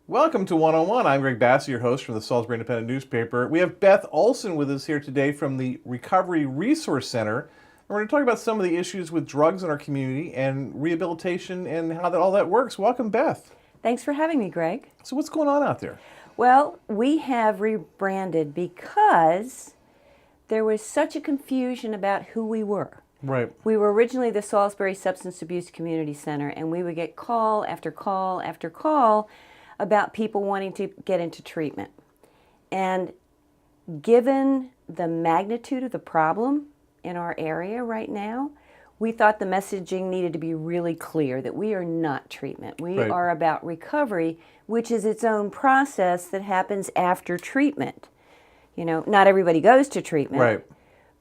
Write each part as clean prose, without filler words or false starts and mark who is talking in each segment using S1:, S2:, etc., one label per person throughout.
S1: Welcome to One-on-One. I'm Greg Bassey, your host from the Salisbury Independent newspaper. We have Beth Ohlsson with us here today from the Recovery Resource Center. And we're going to talk about some of the issues with drugs in our community and rehabilitation and how all that works. Welcome, Beth.
S2: Thanks for having me, Greg.
S1: So what's going on out there?
S2: Well, we have rebranded because there was such a confusion about who we were.
S1: Right.
S2: We were originally the Salisbury Substance Abuse Community Center, and we would get call after call after call about people wanting to get into treatment. And given the magnitude of the problem in our area right now, we thought the messaging needed to be really clear that we are not treatment. We
S1: Right.
S2: are about recovery, which is its own process that happens after treatment. You know, not everybody goes to treatment.
S1: Right.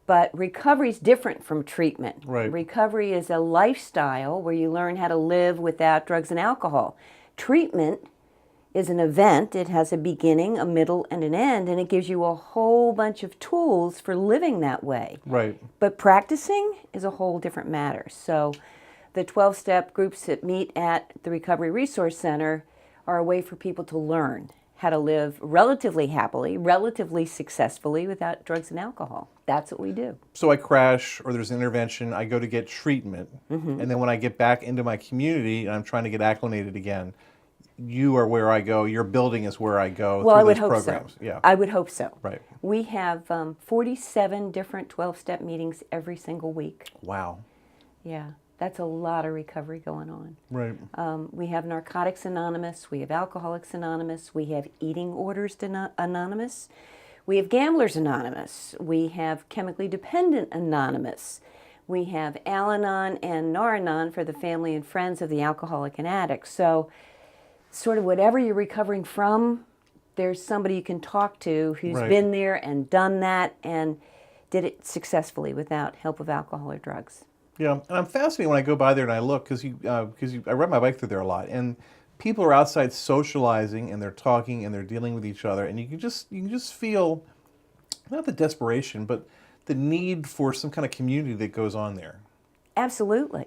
S2: But recovery is different from treatment.
S1: Right.
S2: Recovery is a lifestyle where you learn how to live without drugs and alcohol. Treatment is an event. It has a beginning, a middle, and an end, and it gives you a whole bunch of tools for living that way.
S1: Right.
S2: But practicing is a whole different matter. So the 12-step groups that meet at the Recovery Resource Center are a way for people to learn how to live relatively happily, relatively successfully without drugs and alcohol. That's what we do.
S1: So I crash or there's an intervention, I go to get treatment, and then when I get back into my community and I'm trying to get acclimated again, you are where I go, your building is where I go
S2: Well, I
S1: through
S2: would
S1: those
S2: hope
S1: programs.
S2: so.
S1: Yeah.
S2: I would hope so.
S1: Right.
S2: We have 47 different 12-step meetings every single week.
S1: Wow.
S2: Yeah, that's a lot of recovery going on.
S1: Right.
S2: We have Narcotics Anonymous, we have Alcoholics Anonymous, we have Eating Orders Anonymous, we have Gamblers Anonymous, we have Chemically Dependent Anonymous, we have Al-Anon and Nar-Anon for the family and friends of the alcoholic and addict. So sort of whatever you're recovering from, there's somebody you can talk to who's
S1: Right.
S2: been there and done that and did it successfully without help of alcohol or drugs.
S1: Yeah, and I'm fascinated when I go by there and I look because I ride my bike through there a lot, and people are outside socializing and they're talking and they're dealing with each other, and you can just feel not the desperation, but the need for some kind of community that goes on there.
S2: Absolutely.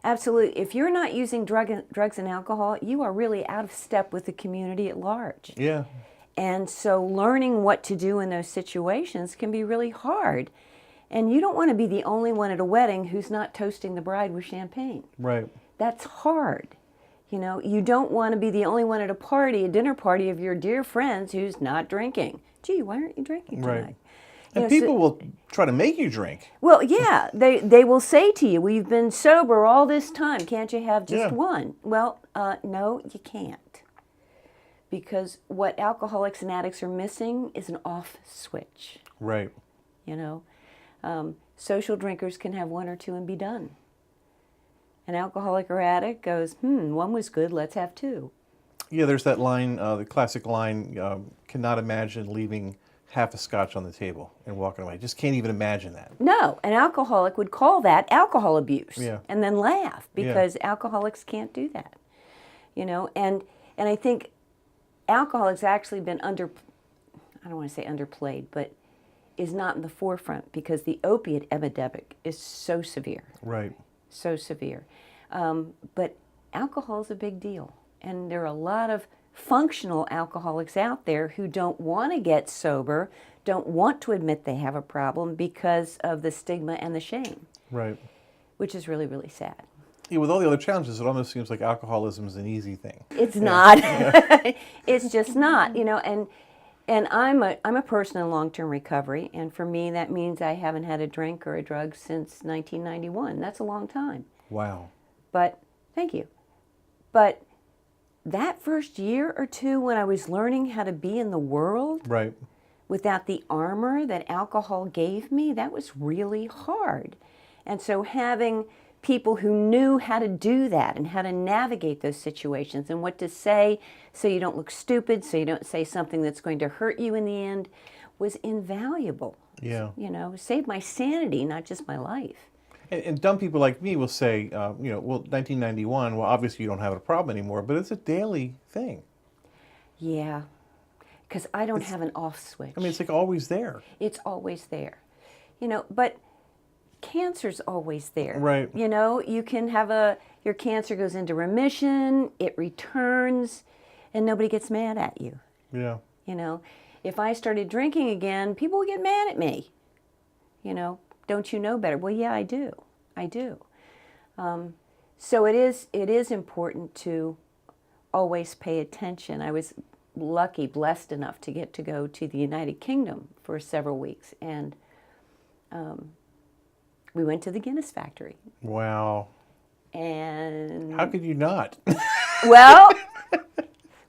S2: Absolutely. If you're not using drugs and alcohol, you are really out of step with the community at large.
S1: Yeah.
S2: And so learning what to do in those situations can be really hard. And you don't want to be the only one at a wedding who's not toasting the bride with champagne.
S1: Right.
S2: That's hard. You know, you don't want to be the only one at a party, a dinner party of your dear friends who's not drinking. Gee, why aren't you drinking tonight?
S1: Right.
S2: You
S1: And
S2: know,
S1: people will try to make you drink.
S2: Well, yeah, they will say to you, we've been sober all this time. Can't you have just
S1: Yeah.
S2: one? Well, no, you can't. Because what alcoholics and addicts are missing is an off switch.
S1: Right.
S2: You know, social drinkers can have one or two and be done. An alcoholic or addict goes, one was good, let's have two.
S1: Yeah, there's that line, the classic line, cannot imagine leaving half a scotch on the table and walking away. Just can't even imagine that.
S2: No, an alcoholic would call that alcohol abuse
S1: Yeah.
S2: and then laugh
S1: Yeah.
S2: because alcoholics can't do that. You know, and I think alcohol has actually been I don't want to say underplayed, but is not in the forefront because the opiate epidemic is so severe.
S1: Right.
S2: So severe. But alcohol is a big deal. And there are a lot of functional alcoholics out there who don't want to get sober, don't want to admit they have a problem because of the stigma and the shame.
S1: Right.
S2: Which is really, really sad.
S1: Yeah, with all the other challenges, it almost seems like alcoholism is an easy thing.
S2: It's not. It's just not, you know, and I'm a person in long-term recovery, and for me that means I haven't had a drink or a drug since 1991. That's a long time.
S1: Wow.
S2: But thank you. But that first year or two when I was learning how to be in the world
S1: Right.
S2: without the armor that alcohol gave me, that was really hard. And so having people who knew how to do that and how to navigate those situations and what to say so you don't look stupid, so you don't say something that's going to hurt you in the end, was invaluable.
S1: Yeah.
S2: You know, saved my sanity, not just my life.
S1: And dumb people like me will say, well, 1991, well, obviously you don't have a problem anymore, but it's a daily thing.
S2: Yeah, because I don't have an off switch.
S1: I mean, it's like always there.
S2: It's always there. You know, but cancer's always there.
S1: Right.
S2: You know, you can have your cancer goes into remission, it returns, and nobody gets mad at you.
S1: Yeah.
S2: You know, if I started drinking again, people would get mad at me. You know, don't you know better? Well, yeah, I do. I do. So it is important to always pay attention. I was blessed enough to get to go to the United Kingdom for several weeks, and we went to the Guinness factory.
S1: Wow.
S2: And
S1: how could you not?
S2: Well,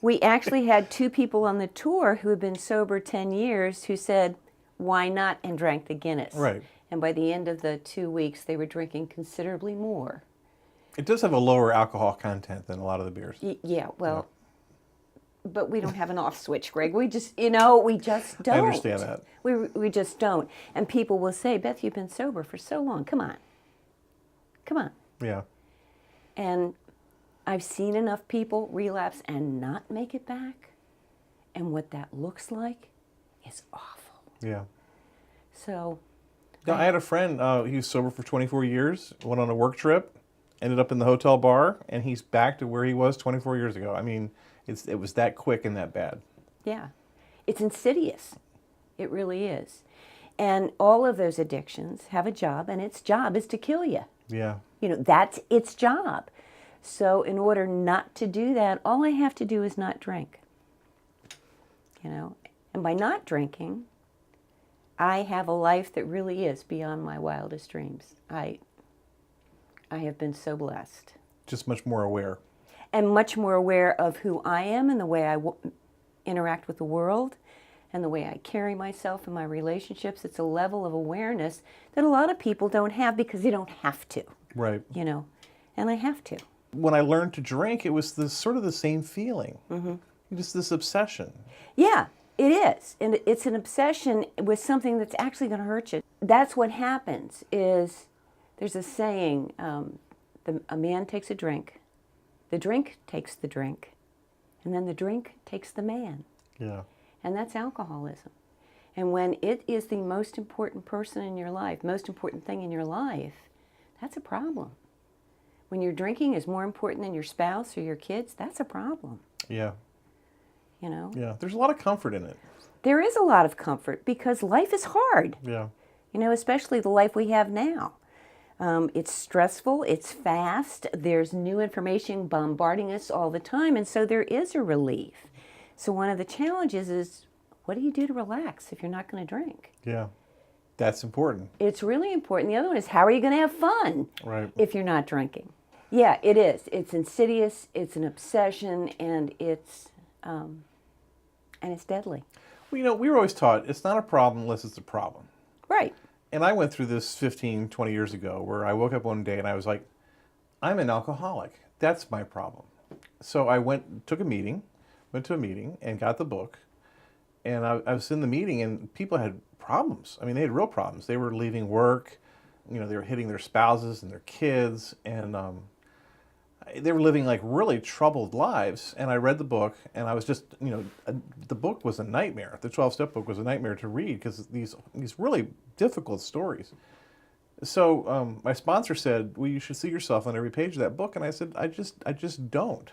S2: we actually had 2 people on the tour who had been sober 10 years who said, why not, and drank the Guinness.
S1: Right.
S2: And by the end of the 2 weeks, they were drinking considerably more.
S1: It does have a lower alcohol content than a lot of the beers.
S2: Yeah, well, but we don't have an off switch, Greg. We just, we just don't.
S1: I understand that.
S2: We just don't. And people will say, Beth, you've been sober for so long. Come on. Come on.
S1: Yeah.
S2: And I've seen enough people relapse and not make it back. And what that looks like is awful.
S1: Yeah.
S2: So.
S1: No, I had a friend, he was sober for 24 years, went on a work trip, ended up in the hotel bar, and he's back to where he was 24 years ago. I mean, it was that quick and that bad.
S2: Yeah. It's insidious. It really is. And all of those addictions have a job, and its job is to kill you.
S1: Yeah.
S2: You know, that's its job. So in order not to do that, all I have to do is not drink. You know, and by not drinking, I have a life that really is beyond my wildest dreams. I have been so blessed.
S1: Just much more aware.
S2: And much more aware of who I am and the way I interact with the world and the way I carry myself in my relationships. It's a level of awareness that a lot of people don't have because they don't have to.
S1: Right.
S2: You know, and I have to.
S1: When I learned to drink, it was sort of the same feeling.
S2: Mm-hmm.
S1: Just this obsession.
S2: Yeah, it is. And it's an obsession with something that's actually going to hurt you. That's what happens is, there's a saying, a man takes a drink, the drink takes the drink, and then the drink takes the man.
S1: Yeah.
S2: And that's alcoholism. And when it is the most important person in your life, most important thing in your life, that's a problem. When your drinking is more important than your spouse or your kids, that's a problem.
S1: Yeah.
S2: You know?
S1: Yeah. There's a lot of comfort in it.
S2: There is a lot of comfort because life is hard.
S1: Yeah.
S2: You know, especially the life we have now. It's stressful, it's fast, there's new information bombarding us all the time, and so there is a relief. So one of the challenges is, what do you do to relax if you're not going to drink?
S1: Yeah. That's important.
S2: It's really important. The other one is, how are you going to have fun if you're not drinking? Yeah, it is. It's insidious, it's an obsession, and it's deadly.
S1: Well, you know, we were always taught it's not a problem unless it's a problem.
S2: Right.
S1: And I went through this 15, 20 years ago where I woke up one day and I was like, I'm an alcoholic. That's my problem. So I went to a meeting and got the book. And I was in the meeting and people had problems. I mean, they had real problems. They were leaving work, you know, they were hitting their spouses and their kids, and they were living like really troubled lives. And I read the book and I was just, you know, the book was a nightmare. The 12-step book was a nightmare to read because these really difficult stories. So my sponsor said, well, you should see yourself on every page of that book. And I said, I just don't.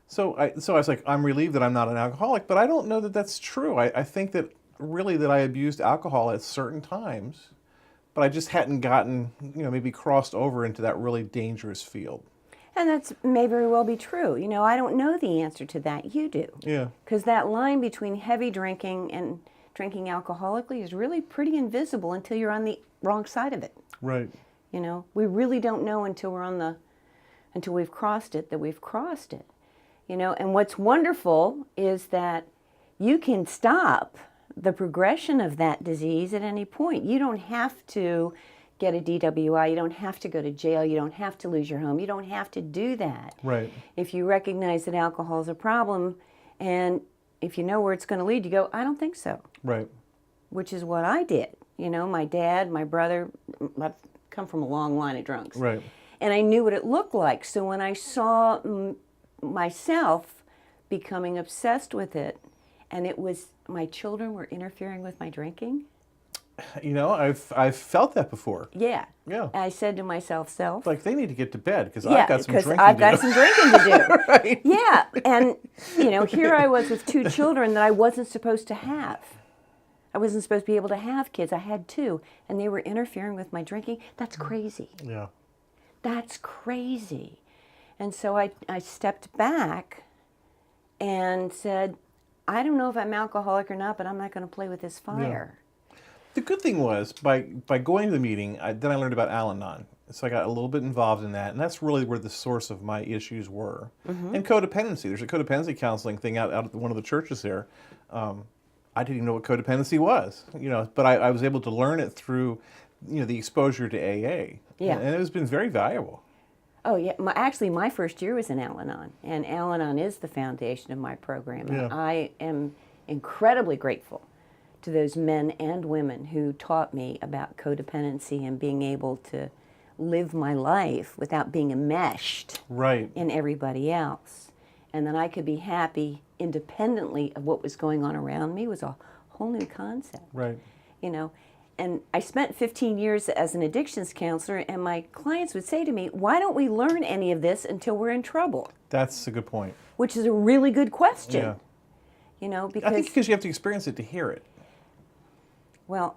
S1: So I was like, I'm relieved that I'm not an alcoholic, but I don't know that that's true. I think that really that I abused alcohol at certain times, but I just hadn't gotten, you know, maybe crossed over into that really dangerous field.
S2: And that's may very well be true. You know, I don't know the answer to that. You do.
S1: Yeah.
S2: Because that line between heavy drinking and drinking alcoholically is really pretty invisible until you're on the wrong side of it.
S1: Right.
S2: You know, we really don't know until we've crossed it that we've crossed it. You know, and what's wonderful is that you can stop the progression of that disease at any point. You don't have to get a DWI. You don't have to go to jail. You don't have to lose your home. You don't have to do that.
S1: Right.
S2: If you recognize that alcohol is a problem, and if you know where it's going to lead, you go, I don't think so.
S1: Right.
S2: Which is what I did. You know, my dad, my brother, I've come from a long line of drunks.
S1: Right.
S2: And I knew what it looked like. So when I saw myself becoming obsessed with it, and it was my children were interfering with my drinking.
S1: You know, I've felt that before.
S2: Yeah.
S1: Yeah.
S2: I said to myself,
S1: Like, they need to get to bed because
S2: yeah,
S1: I've got some drinking
S2: I've
S1: to
S2: got
S1: do.
S2: some drinking to do.
S1: Right.
S2: Yeah. And, you know, here I was with 2 children that I wasn't supposed to have. I wasn't supposed to be able to have kids. I had 2, and they were interfering with my drinking. That's crazy.
S1: Yeah.
S2: That's crazy. And so I stepped back and said, I don't know if I'm alcoholic or not, but I'm not going to play with this fire.
S1: The good thing was, by going to the meeting, then I learned about Al-Anon. So I got a little bit involved in that, and that's really where the source of my issues were. And codependency. There's a codependency counseling thing out at one of the churches there. I didn't even know what codependency was, you know, but I was able to learn it through, you know, the exposure to AA.
S2: Yeah.
S1: And it has been very valuable.
S2: Oh, yeah. Actually, my first year was in Al-Anon, and Al-Anon is the foundation of my program.
S1: Yeah.
S2: And I am incredibly grateful to those men and women who taught me about codependency and being able to live my life without being enmeshed
S1: Right.
S2: in everybody else. And that I could be happy independently of what was going on around me was a whole new concept.
S1: Right.
S2: You know, and I spent 15 years as an addictions counselor, and my clients would say to me, why don't we learn any of this until we're in trouble?
S1: That's a good point.
S2: Which is a really good question.
S1: Yeah.
S2: You know,
S1: I think because you have to experience it to hear it.
S2: well,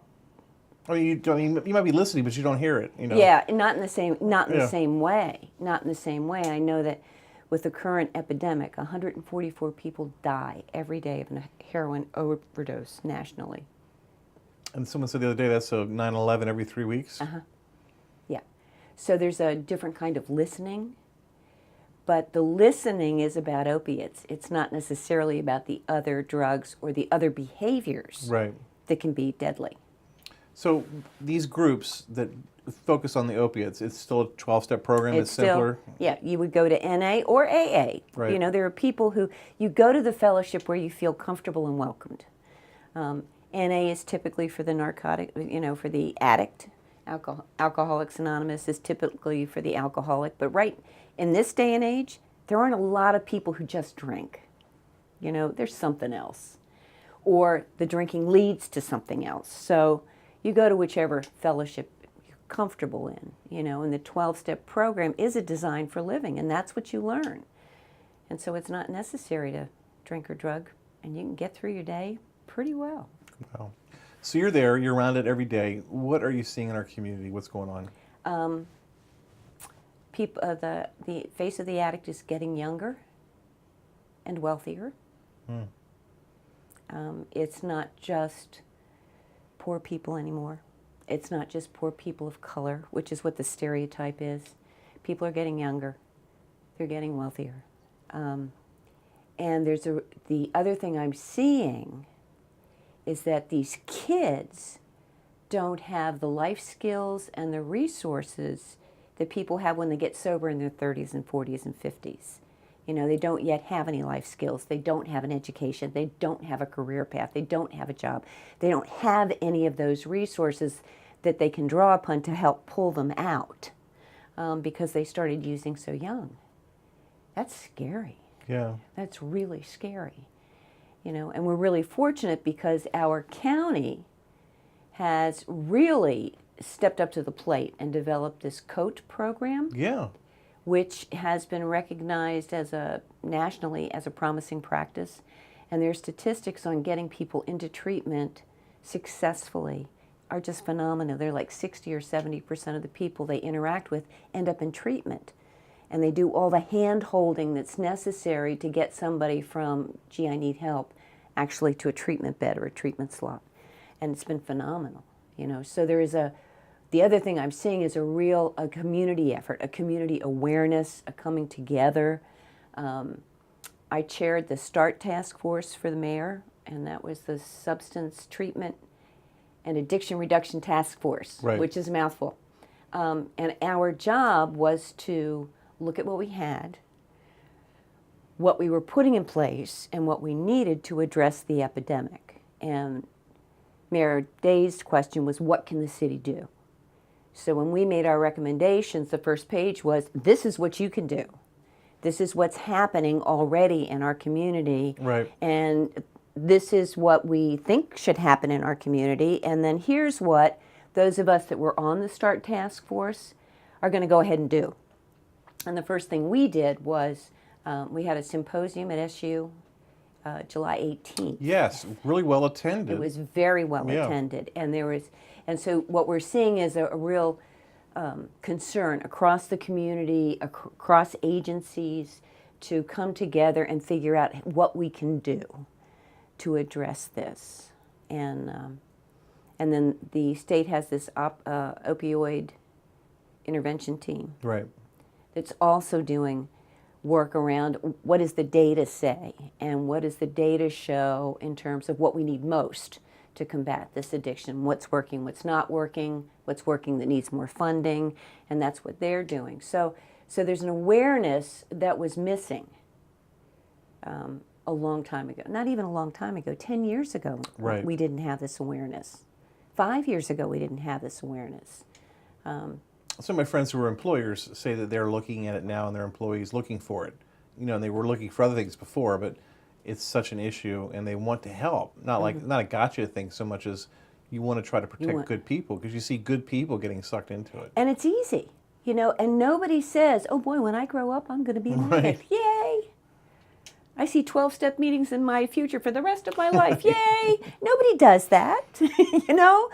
S1: I mean, you might be listening, but you don't hear it. You know.
S2: yeah, not in the same
S1: Yeah.
S2: same way. Not in the same way. I know that with the current epidemic, 144 people die every day of a heroin overdose nationally.
S1: And someone said the other day that's a 9/11 every 3 weeks.
S2: Yeah. So there's a different kind of listening, but the listening is about opiates. It's not necessarily about the other drugs or the other behaviors
S1: Right.
S2: that can be deadly.
S1: So these groups that focus on the opiates, it's still a 12-step program. It's
S2: still,
S1: simpler.
S2: yeah, you would go to NA or AA.
S1: Right.
S2: You know, there are people who, you go to the fellowship where you feel comfortable and welcomed. NA is typically for the narcotic, you know, for the addict. Alcoholics Anonymous is typically for the alcoholic. But right in this day and age, there aren't a lot of people who just drink. You know, there's something else. Or the drinking leads to something else. So you go to whichever fellowship you're comfortable in, you know, and the 12-step program is a design for living, and that's what you learn. And so it's not necessary to drink or drug, and you can get through your day pretty well.
S1: Wow. So you're there, you're around it every day. What are you seeing in our community? What's going on?
S2: People, the face of the addict is getting younger and wealthier. It's not just poor people anymore. It's not just poor people of color, which is what the stereotype is. People are getting younger. They're getting wealthier. And the other thing I'm seeing is that these kids don't have the life skills and the resources that people have when they get sober in their 30s and 40s and 50s. You know, they don't yet have any life skills. They don't have an education. They don't have a career path. They don't have a job. They don't have any of those resources that they can draw upon to help pull them out because they started using so young. That's scary.
S1: Yeah.
S2: That's really scary. You know, and we're really fortunate because our county has really stepped up to the plate and developed this COAT program.
S1: Yeah.
S2: Which has been recognized nationally as a promising practice. And their statistics on getting people into treatment successfully are just phenomenal. They're like 60 or 70% of the people they interact with end up in treatment. And they do all the hand-holding that's necessary to get somebody from, gee, I need help, actually to a treatment bed or a treatment slot. And it's been phenomenal, you know. So there is the other thing I'm seeing is a community effort, a community awareness, a coming together. I chaired the START task force for the mayor, and that was the Substance Treatment and Addiction Reduction Task Force,
S1: Right.
S2: which is a mouthful. And our job was to look at what we had, what we were putting in place, and what we needed to address the epidemic. And Mayor Day's question was, what can the city do? So when we made our recommendations, the first page was, this is what you can do. This is what's happening already in our community.
S1: Right.
S2: And this is what we think should happen in our community. And then here's what those of us that were on the START task force are going to go ahead and do. And the first thing we did was we had a symposium at SU July 18th.
S1: Yes, really well attended.
S2: It was very well attended. And so what we're seeing is a real concern across the community, across agencies, to come together and figure out what we can do to address this. And then the state has this opioid intervention team.
S1: Right.
S2: That's also doing work around what does the data say and what does the data show in terms of what we need most to combat this addiction, what's working, what's not working, what's working that needs more funding, and that's what they're doing. So there's an awareness that was missing a long time ago. Not even a long time ago, 10 years ago,
S1: right.
S2: We didn't have this awareness. 5 years ago, we didn't have this awareness.
S1: Some of my friends who are employers say that they're looking at it now and their employees looking for it. You know, and they were looking for other things before, but it's such an issue and they want to help. Not a gotcha thing so much as you want to try to protect good people because you see good people getting sucked into it.
S2: And it's easy, you know, and nobody says, oh boy, when I grow up, I'm going to be an addict. Yay! I see 12-step meetings in my future for the rest of my life. Yay! Nobody does that, you know?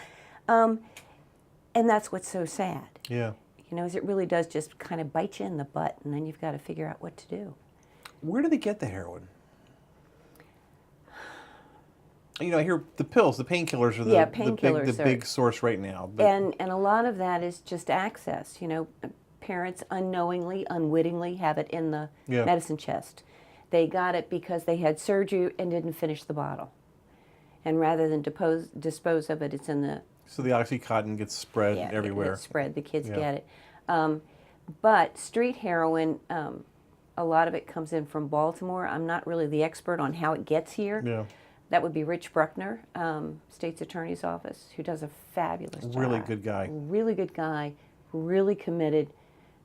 S2: And that's what's so sad.
S1: Yeah.
S2: You know, is it really does just kind of bite you in the butt, and then you've got to figure out what to do.
S1: Where do they get the heroin? You know, I hear the pills, the painkillers are the big source right now. But
S2: and a lot of that is just access. You know, parents unknowingly, unwittingly have it in the medicine chest. They got it because they had surgery and didn't finish the bottle. And rather than dispose of it, it's in the...
S1: So the Oxycontin gets spread everywhere.
S2: It's spread. The kids get it. But street heroin, a lot of it comes in from Baltimore. I'm not really the expert on how it gets here.
S1: Yeah.
S2: That would be Rich Bruckner, State's Attorney's Office, who does a fabulous job.
S1: Really good guy.
S2: Really good guy, really committed,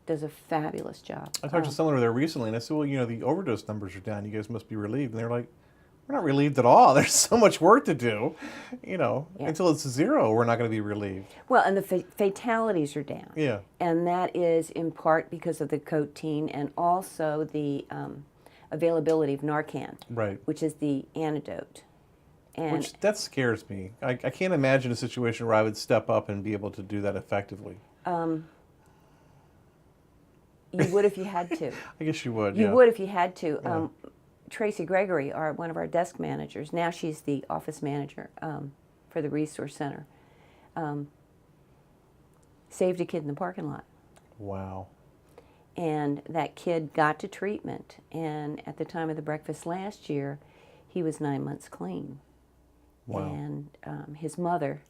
S2: does a fabulous job.
S1: I talked to someone over there recently, and I said, well, you know, the overdose numbers are down. You guys must be relieved. And they're like, we're not relieved at all. There's so much work to do. You know, until it's zero, we're not going to be relieved.
S2: Well, and the fatalities are down.
S1: Yeah.
S2: And that is in part because of the codeine and also the availability of Narcan,
S1: right,
S2: which is the antidote. And
S1: that scares me. I can't imagine a situation where I would step up and be able to do that effectively.
S2: You would if you had to.
S1: I guess you would.
S2: You would if you had to. Tracy Gregory, one of our desk managers, now she's the office manager for the resource center, saved a kid in the parking lot.
S1: Wow.
S2: And that kid got to treatment, and at the time of the breakfast last year, he was 9 months clean.
S1: Wow.
S2: And his mother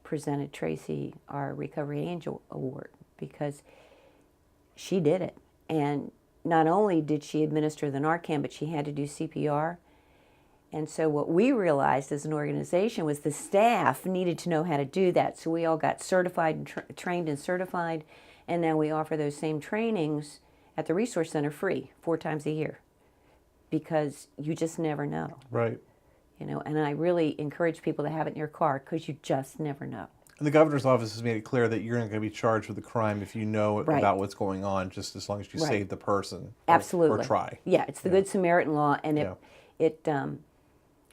S2: presented Tracy our Recovery Angel Award because she did it. And not only did she administer the Narcan, but she had to do CPR. And so what we realized as an organization was the staff needed to know how to do that. So we all got certified and trained and certified. And now we offer those same trainings at the Resource Center free 4 times a year because you just never know.
S1: Right.
S2: You know, and I really encourage people to have it in your car because you just never know.
S1: And the governor's office has made it clear that you're not going to be charged with a crime if you know about what's going on, just as long as you save the person.
S2: Absolutely.
S1: Or try.
S2: Yeah, it's the Good Samaritan law, and it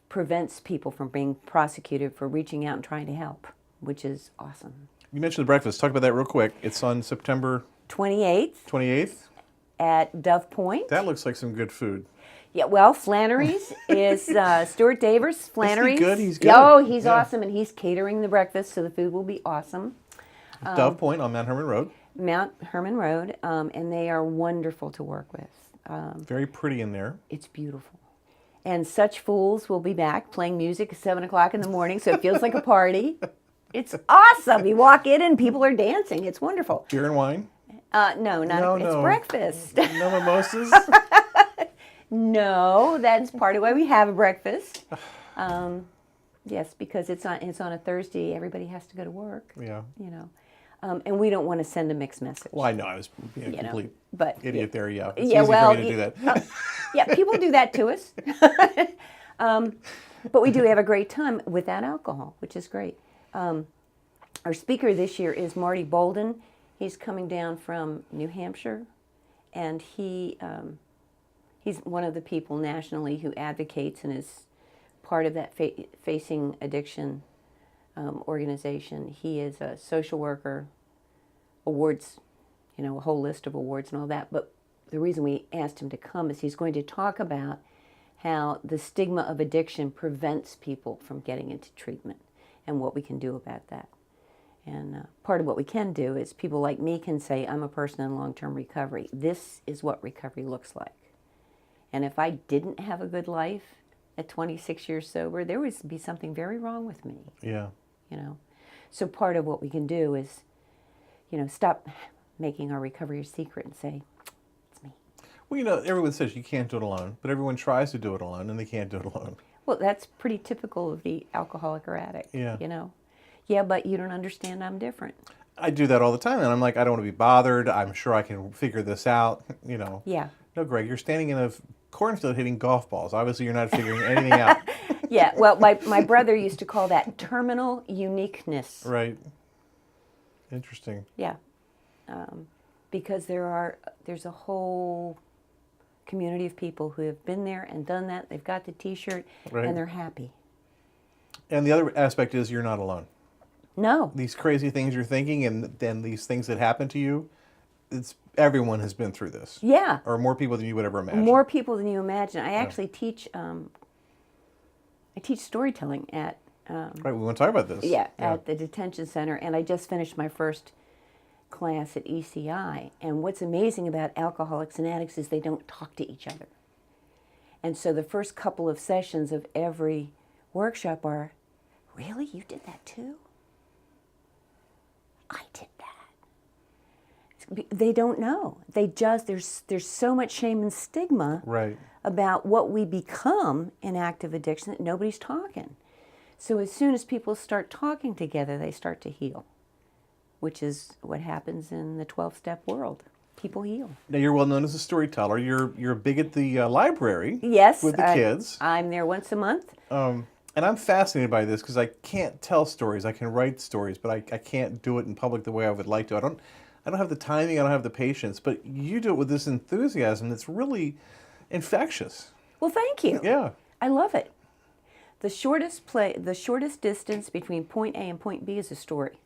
S2: prevents people from being prosecuted for reaching out and trying to help, which is awesome.
S1: You mentioned the breakfast. Talk about that real quick. It's on September
S2: 28th.
S1: 28th?
S2: At Dove Point.
S1: That looks like some good food.
S2: Yeah, well, Flannery's is Stuart Davers. Flannery's.
S1: Is he good? He's good.
S2: Oh, he's awesome, and he's catering the breakfast, so the food will be awesome.
S1: Dove Point on Mount Herman Road.
S2: Mount Herman Road, and they are wonderful to work with.
S1: Very pretty in there.
S2: It's beautiful. And Such Fools will be back playing music at 7 o'clock in the morning, so it feels like a party. It's awesome. You walk in and people are dancing. It's wonderful.
S1: Beer and wine?
S2: No, not. It's breakfast.
S1: No mimosas?
S2: No, that's part of why we have a breakfast. Yes, because it's on a Thursday. Everybody has to go to work.
S1: Yeah.
S2: And we don't want to send a mixed message.
S1: Well, I know I was being a complete idiot there. Yeah. It's
S2: yeah,
S1: easy
S2: well,
S1: for me to do that.
S2: Yeah, people do that to us. But we do have a great time without alcohol, which is great. Our speaker this year is Marty Bolden. He's coming down from New Hampshire, and he's one of the people nationally who advocates and is part of that Facing Addiction organization. He is a social worker, awards, a whole list of awards and all that. But the reason we asked him to come is he's going to talk about how the stigma of addiction prevents people from getting into treatment and what we can do about that. And part of what we can do is people like me can say, I'm a person in long-term recovery. This is what recovery looks like. And if I didn't have a good life at 26 years sober, there would be something very wrong with me.
S1: Yeah.
S2: So part of what we can do is, stop making our recovery a secret and say, it's me.
S1: Well, everyone says you can't do it alone, but everyone tries to do it alone, and they can't do it alone.
S2: Well, that's pretty typical of the alcoholic or addict.
S1: Yeah.
S2: Yeah, but you don't understand I'm different.
S1: I do that all the time, and I'm like, I don't want to be bothered. I'm sure I can figure this out,
S2: Yeah.
S1: No, Greg, you're standing in a cornfield hitting golf balls. Obviously, you're not figuring anything out.
S2: Yeah, well, my brother used to call that terminal uniqueness.
S1: Right. Interesting.
S2: Yeah. Because there's a whole community of people who have been there and done that. They've got the T-shirt,
S1: Right.
S2: and they're happy.
S1: And the other aspect is you're not alone.
S2: No.
S1: These crazy things you're thinking, and then these things that happen to you, everyone has been through this.
S2: Yeah.
S1: Or more people than you would ever imagine.
S2: More people than you imagine. I actually teach. I teach storytelling at.
S1: Right. We want to talk about this.
S2: Yeah, at the detention center, and I just finished my first class at ECI. And what's amazing about alcoholics and addicts is they don't talk to each other. And so the first couple of sessions of every workshop are, really? You did that too? I did that. They don't know. There's so much shame and stigma
S1: Right.
S2: about what we become in active addiction that nobody's talking. So as soon as people start talking together, they start to heal, which is what happens in the 12-step world. People heal.
S1: Now, you're well known as a storyteller. You're big at the library.
S2: Yes.
S1: With the kids.
S2: I'm there once a month.
S1: And I'm fascinated by this because I can't tell stories. I can write stories, but I can't do it in public the way I would like to. I don't have the timing. I don't have the patience. But you do it with this enthusiasm that's really infectious.
S2: Well, thank you.
S1: Yeah.
S2: I love it. The shortest distance between point A and point B is a story.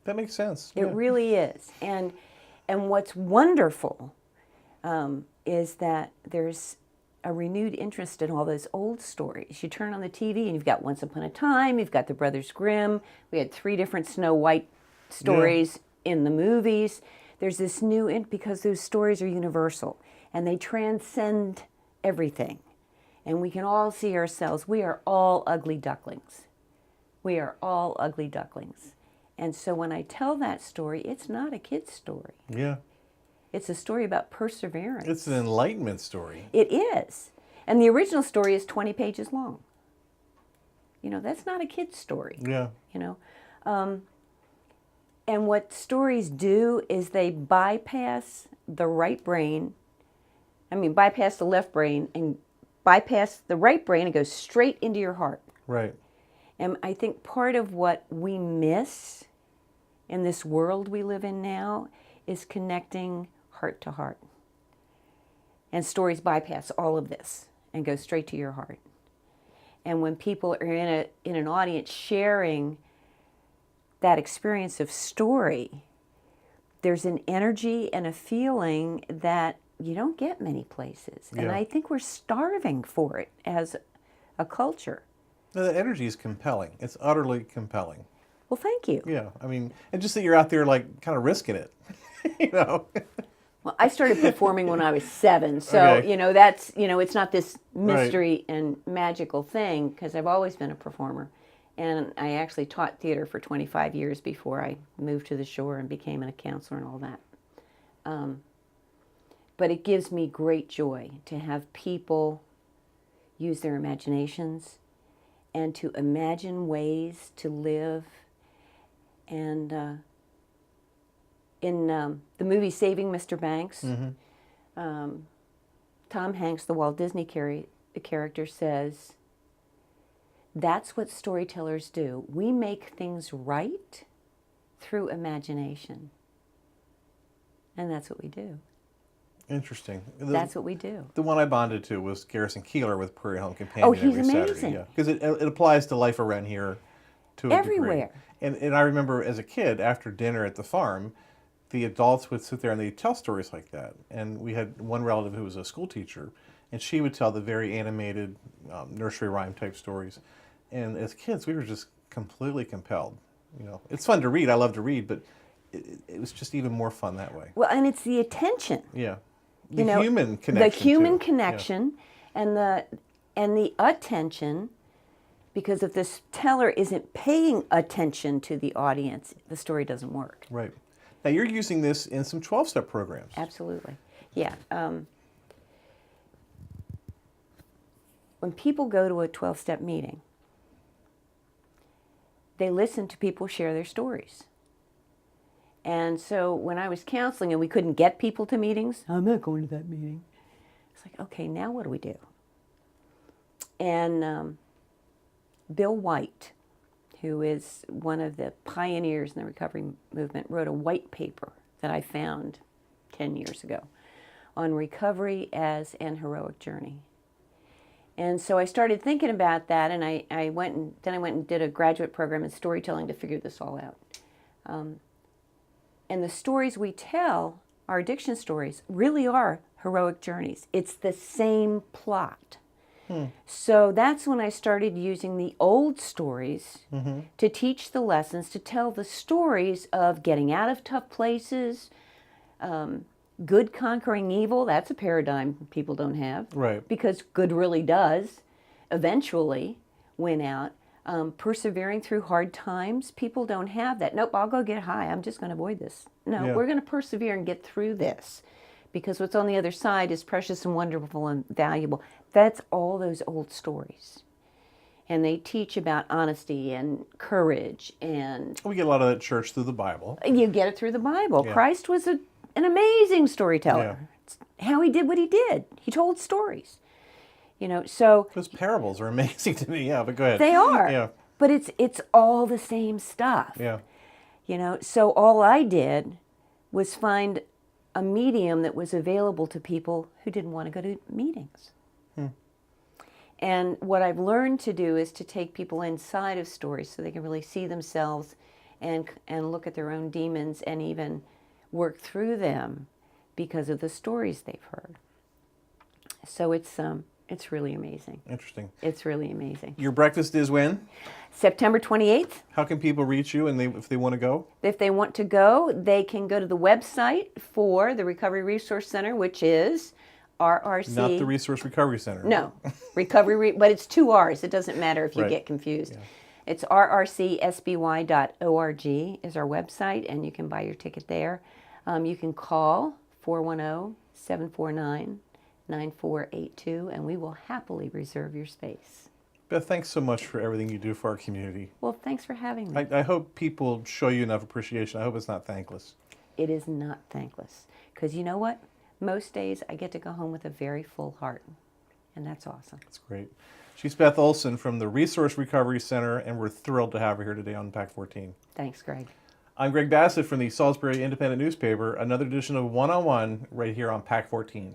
S1: That makes sense.
S2: It really is. And what's wonderful is that there's a renewed interest in all those old stories. You turn on the TV and you've got Once Upon a Time, you've got the Brothers Grimm. We had 3 different Snow White stories in the movies. There's this because those stories are universal and they transcend everything. And we can all see ourselves. We are all ugly ducklings. We are all ugly ducklings. And so when I tell that story, it's not a kid's story.
S1: Yeah.
S2: It's a story about perseverance.
S1: It's an enlightenment story.
S2: It is. And the original story is 20 pages long. That's not a kid's story.
S1: Yeah.
S2: And what stories do is they bypass the right brain, bypass the left brain and bypass the right brain and go straight into your heart.
S1: Right.
S2: And I think part of what we miss in this world we live in now is connecting heart to heart. And stories bypass all of this and go straight to your heart. And when people are in an audience sharing that experience of story, there's an energy and a feeling that you don't get many places. And I think we're starving for it as a culture.
S1: No, the energy is compelling. It's utterly compelling.
S2: Well, thank you.
S1: Yeah, and just that you're out there kind of risking it,
S2: Well, I started performing when I was 7, so
S1: Okay.
S2: that's it's not this mystery and magical thing because I've always been a performer, And I actually taught theater for 25 years before I moved to the shore and became a counselor and all that. But it gives me great joy to have people use their imaginations and to imagine ways to live. And in the movie Saving Mr. Banks, Tom Hanks, the Walt Disney character, says, that's what storytellers do. We make things right through imagination. And that's what we do.
S1: Interesting.
S2: That's what we do.
S1: The one I bonded to was Garrison Keillor with Prairie Home Companion.
S2: Oh, he's
S1: every
S2: amazing.
S1: Saturday. Yeah, because it applies to life around here to a
S2: Everywhere.
S1: degree. And I remember as a kid, after dinner at the farm, the adults would sit there and they'd tell stories like that. And we had one relative who was a school teacher, and she would tell the very animated nursery rhyme type stories. And as kids, we were just completely compelled. You know, it's fun to read. I love to read, but it was just even more fun that way.
S2: Well, and it's the attention.
S1: Yeah.
S2: You know,
S1: human connection.
S2: The human
S1: too.
S2: connection, yeah. and the attention, because if this teller isn't paying attention to the audience, the story doesn't work.
S1: Right. Now you're using this in some 12-step programs.
S2: Absolutely. Yeah. When people go to a 12-step meeting, they listen to people share their stories. And so when I was counseling and we couldn't get people to meetings, I'm not going to that meeting. It's like, okay, now what do we do? And Bill White, who is one of the pioneers in the recovery movement, wrote a white paper that I found 10 years ago on recovery as an heroic journey. And so I started thinking about that, and I went and did a graduate program in storytelling to figure this all out. And the stories we tell, our addiction stories, really are heroic journeys. It's the same plot. So that's when I started using the old stories to teach the lessons, to tell the stories of getting out of tough places, good conquering evil. That's a paradigm people don't have.
S1: Right.
S2: Because good really does eventually win out. Persevering through hard times, people don't have that. Nope, I'll go get high. I'm just going to avoid this. No,
S1: Yeah.
S2: we're going to persevere and get through this, because what's on the other side is precious and wonderful and valuable. That's all those old stories. And they teach about honesty and courage, and
S1: We get a lot of that church through the Bible.
S2: you get it through the Bible.
S1: Yeah.
S2: Christ was an amazing storyteller.
S1: Yeah.
S2: It's how he did what he did. He told stories. You know, so
S1: Those parables are amazing to me. Yeah, but go ahead.
S2: they are.
S1: Yeah.
S2: But it's all the same stuff.
S1: Yeah.
S2: You know, so all I did was find a medium that was available to people who didn't want to go to meetings. And what I've learned to do is to take people inside of stories so they can really see themselves and look at their own demons and even work through them because of the stories they've heard. So it's really amazing.
S1: Interesting.
S2: It's really amazing.
S1: Your breakfast is when?
S2: September 28th.
S1: How can people reach you and if they want to go?
S2: If they want to go, they can go to the website for the Recovery Resource Center, which is RRC.
S1: Not the Resource Recovery Center.
S2: No, but it's 2 R's. It doesn't matter if you
S1: Right.
S2: get confused.
S1: Yeah.
S2: It's rrcsby.org is our website, and you can buy your ticket there. You can call 410-749-9482, and we will happily reserve your space.
S1: Beth, thanks so much for everything you do for our community.
S2: Well, thanks for having me.
S1: I hope people show you enough appreciation. I hope it's not thankless.
S2: It is not thankless, because you know what? Most days I get to go home with a very full heart, and that's awesome.
S1: That's great. She's Beth Ohlsson from the Resource Recovery Center, and we're thrilled to have her here today on PAC 14.
S2: Thanks, Greg.
S1: I'm Greg Bassett from the Salisbury Independent Newspaper, another edition of One-on-One right here on PAC 14.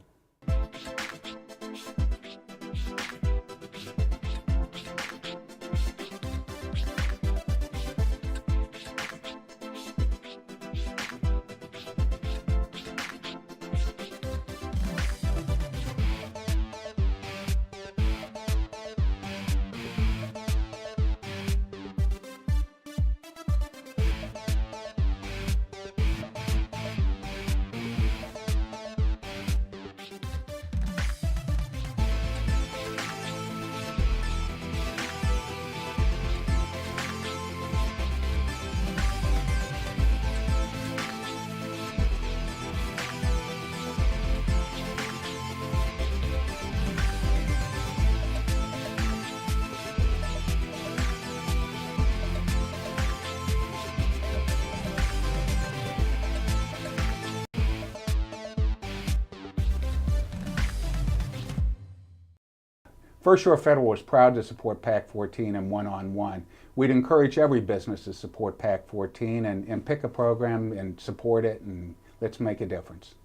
S3: First Shore Federal is proud to support PAC 14 and one-on-one. We'd encourage every business to support PAC 14 and pick a program and support it, and let's make a difference.